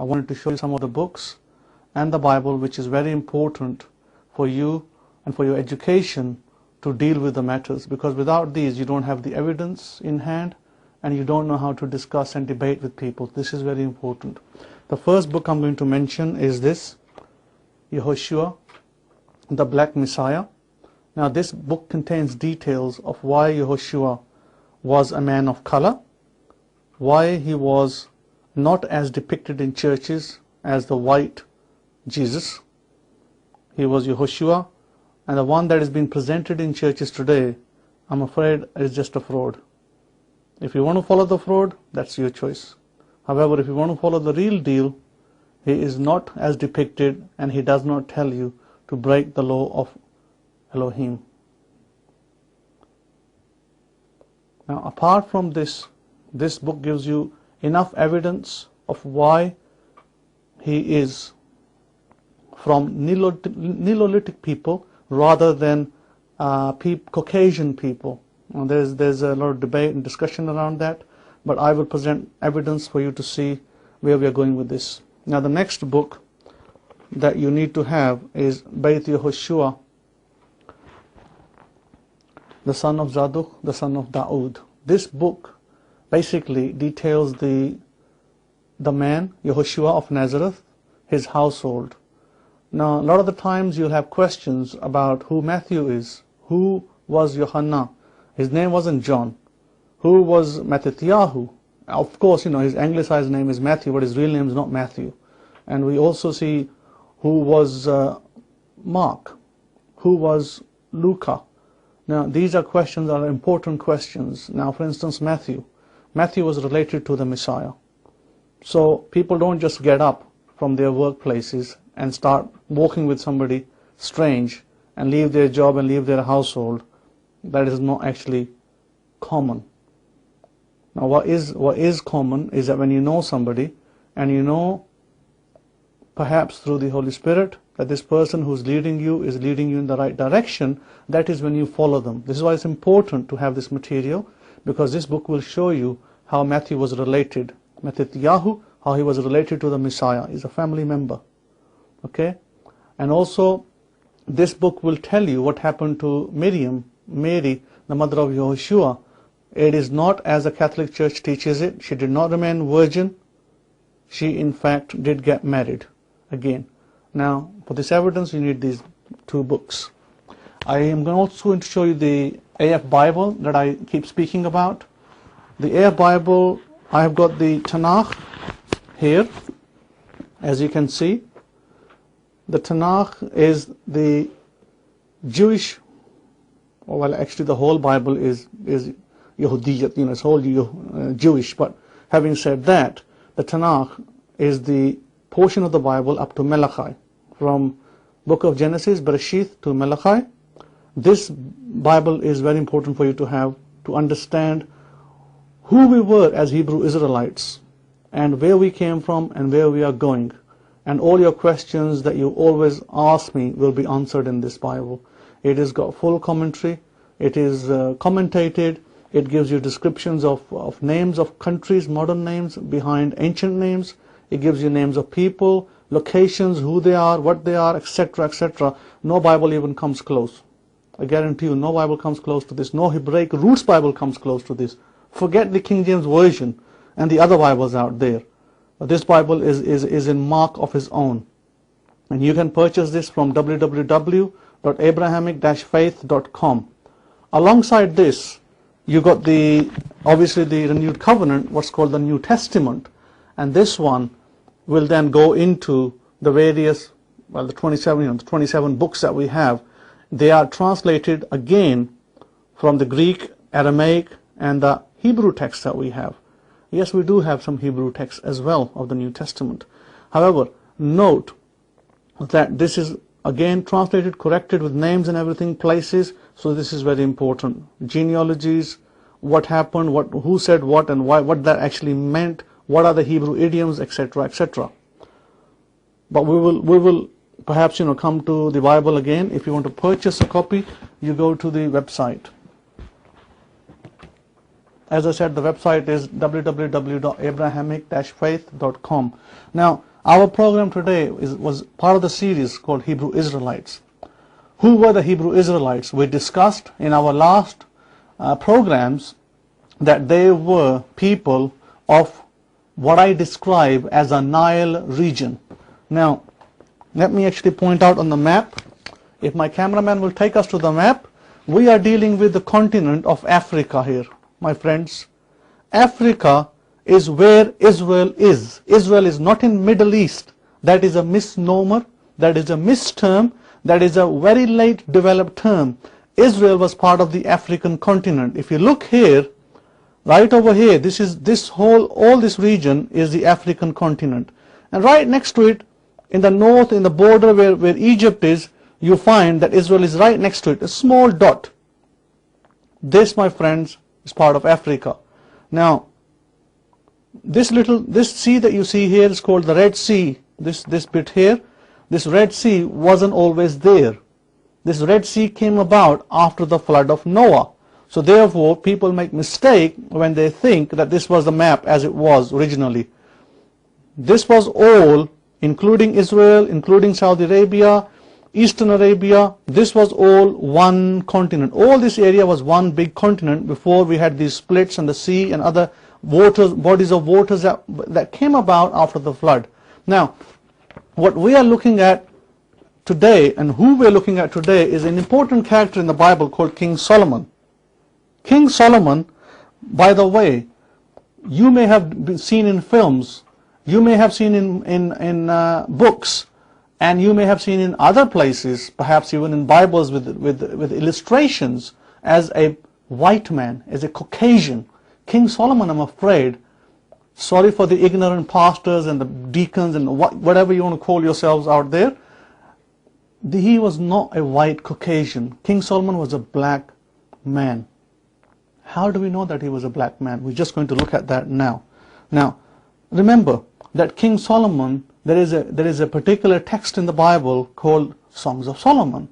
wanted to show you some of the books and the Bible which is very important for you and for your education to deal with the matters, because without these you don't have the evidence in hand and you don't know how to discuss and debate with people. This is very important. The first book I'm going to mention is this, Yehoshua, the Black Messiah. Now this book contains details of why Yehoshua was a man of color, why he was not as depicted in churches as the white Jesus. He was Yehoshua, and the one that is being presented in churches today, I'm afraid, is just a fraud. If you want to follow the fraud, that's your choice. However, if you want to follow the real deal, he is not as depicted, and he does not tell you to break the law of Elohim. Now, apart from this, this book gives you enough evidence of why he is from Neolithic people rather than Caucasian people. Now, there's a lot of debate and discussion around that, but I will present evidence for you to see where we are going with this. Now, the next book that you need to have is Beit Yehoshua, the son of Zadok, the son of Daud. This book basically details the man, Yehoshua of Nazareth, his household. Now, a lot of the times you'll have questions about who Matthew is. Who was Yohanan? His name wasn't John. Who was Mattathiyahu? Of course, his anglicized name is Matthew, but his real name is not Matthew. And we also see who was Mark, who was Luca. Now, these are questions that are important questions. Now, for instance, Matthew was related to the Messiah. So people don't just get up from their workplaces and start walking with somebody strange and leave their job and leave their household. That is not actually common. Now, what is common is that when you know somebody and you know, perhaps through the Holy Spirit, that this person who's leading you is leading you in the right direction, that is when you follow them. This is why it's important to have this material, because this book will show you how Matthew was related. Mattathiyahu, how he was related to the Messiah. He's a family member. Okay? And also, this book will tell you what happened to Miriam, Mary, the mother of Yehoshua. It is not as the Catholic Church teaches it. She did not remain virgin. She, in fact, did get married again. Now, for this evidence, you need these two books. I am also going to show you the AF Bible that I keep speaking about. The AF Bible, I have got the Tanakh here, as you can see. The Tanakh is the Jewish, well, actually the whole Bible is Yehudiyat, it's all Jewish. But having said that, the Tanakh is the portion of the Bible up to Malachi, from book of Genesis, Bereshith, to Malachi. This Bible is very important for you to have, to understand who we were as Hebrew Israelites and where we came from and where we are going. And all your questions that you always ask me will be answered in this Bible. It has got full commentary, it is commentated, it gives you descriptions of names of countries, modern names behind ancient names. It gives you names of people, locations, who they are, what they are, etc., etc. No Bible even comes close. I guarantee you, no Bible comes close to this. No Hebraic Roots Bible comes close to this. Forget the King James Version and the other Bibles out there. This Bible is in mark of his own. And you can purchase this from www.abrahamic-faith.com. Alongside this, you got obviously the renewed covenant, what's called the New Testament. And this one will then go into the various, the 27 books that we have. They are translated again from the Greek, Aramaic, and the Hebrew text that we have. Yes, we do have some Hebrew text as well of the New Testament. However, note that this is again translated, corrected with names and everything, places. So this is very important. Genealogies, what happened, who said what, and why, what that actually meant, what are the Hebrew idioms, etc., etc. But we will perhaps come to the Bible again. If you want to purchase a copy, you go to the website. As I said, the website is www.abrahamic-faith.com. Now, Our program today was part of the series called Hebrew Israelites. Who were the Hebrew Israelites? We discussed in our last programs that they were people of what I describe as a Nile region. Now, let me actually point out on the map. If my cameraman will take us to the map, we are dealing with the continent of Africa here, my friends. Africa is where Israel is. Israel is not in Middle East. That is a misnomer. That is a misterm. That is a very late developed term. Israel was part of the African continent. If you look here, right over here, all this region is the African continent. And right next to it, in the north, in the border where Egypt is, you find that Israel is right next to it, a small dot. This, my friends, is part of Africa. Now, this sea that you see here is called the Red Sea. This bit here, this Red Sea wasn't always there. This Red Sea came about after the flood of Noah. So therefore, people make mistake when they think that this was the map as it was originally. This was all, including Israel, including Saudi Arabia, Eastern Arabia, this was all one continent. All this area was one big continent before we had these splits and the sea and other bodies of waters that came about after the flood. Now, what we are looking at today and who we're looking at today is an important character in the Bible called King Solomon. King Solomon, by the way, you may have seen in films, you may have seen in books, and you may have seen in other places, perhaps even in Bibles with illustrations, as a white man, as a Caucasian. King Solomon, I'm afraid, sorry for the ignorant pastors and the deacons and whatever you want to call yourselves out there, he was not a white Caucasian. King Solomon was a black man. How do we know that he was a black man? We're just going to look at that now. Now, remember that King Solomon, there is a particular text in the Bible called Songs of Solomon.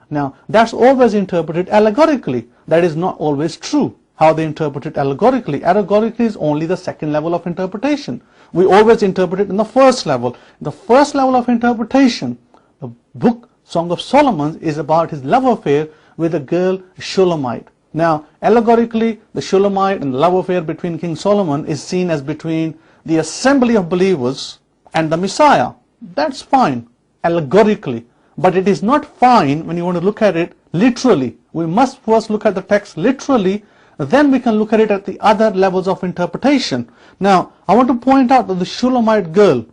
Now, that's always interpreted allegorically. That is not always true, how they interpret it allegorically. Allegorically is only the second level of interpretation. We always interpret it in the first level. The first level of interpretation, the book Song of Solomon, is about his love affair with a girl Shulamite. Now, allegorically, the Shulamite and the love affair between King Solomon is seen as between the assembly of believers and the Messiah. That's fine, allegorically. But it is not fine when you want to look at it literally. We must first look at the text literally, then we can look at it at the other levels of interpretation. Now, I want to point out that the Shulamite girl,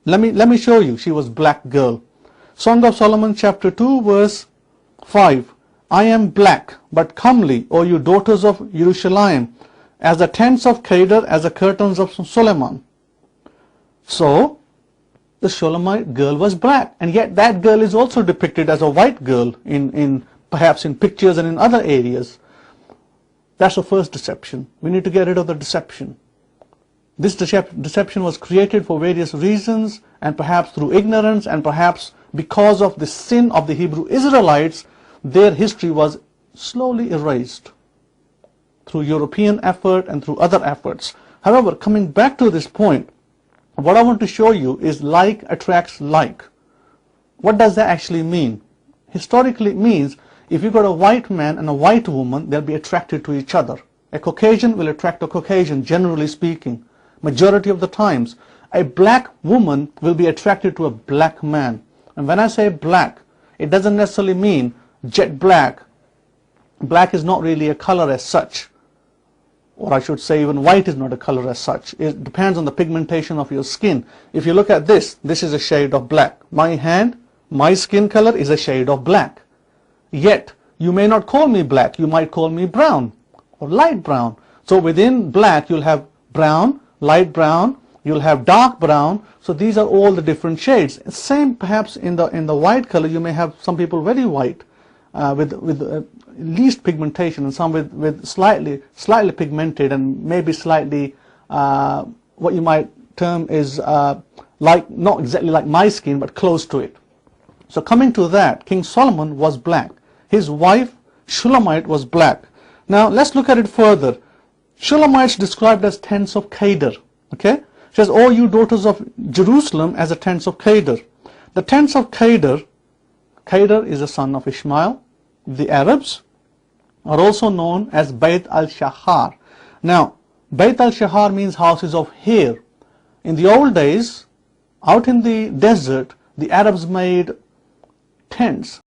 let me show you, she was black girl. Song of Solomon chapter 2 verse 5. I am black, but comely, O you daughters of Jerusalem, as the tents of Kedar, as the curtains of Solomon. So, the Shulamite girl was black, and yet that girl is also depicted as a white girl perhaps in pictures and in other areas. That's the first deception. We need to get rid of the deception. This deception was created for various reasons, and perhaps through ignorance, and perhaps because of the sin of the Hebrew Israelites, their history was slowly erased through European effort and through other efforts. However, coming back to this point, what I want to show you is like attracts like. What does that actually mean? Historically, it means if you've got a white man and a white woman, they'll be attracted to each other. A Caucasian will attract a Caucasian, generally speaking. Majority of the times. A black woman will be attracted to a black man. And when I say black, it doesn't necessarily mean jet black. Black is not really a color as such. Or I should say even white is not a color as such. It depends on the pigmentation of your skin. If you look at this is a shade of black. My hand, my skin color is a shade of black. Yet, you may not call me black. You might call me brown or light brown. So within black, you'll have brown, light brown, you'll have dark brown. So these are all the different shades. Same perhaps in the white color, you may have some people very white with least pigmentation, and some with slightly pigmented and maybe slightly what you might term is like not exactly like my skin but close to it. So coming to that, King Solomon was black. His wife Shulamite was black. Now let's look at it further. Shulamites described as tents of Kedar. Okay, says, "O you daughters of Jerusalem, as the tents of Kedar." The tents of Kedar, Kedar is the son of Ishmael. The Arabs are also known as Bayt al-Shahar. Now, Bayt al-Shahar means houses of hair. In the old days, out in the desert, the Arabs made tents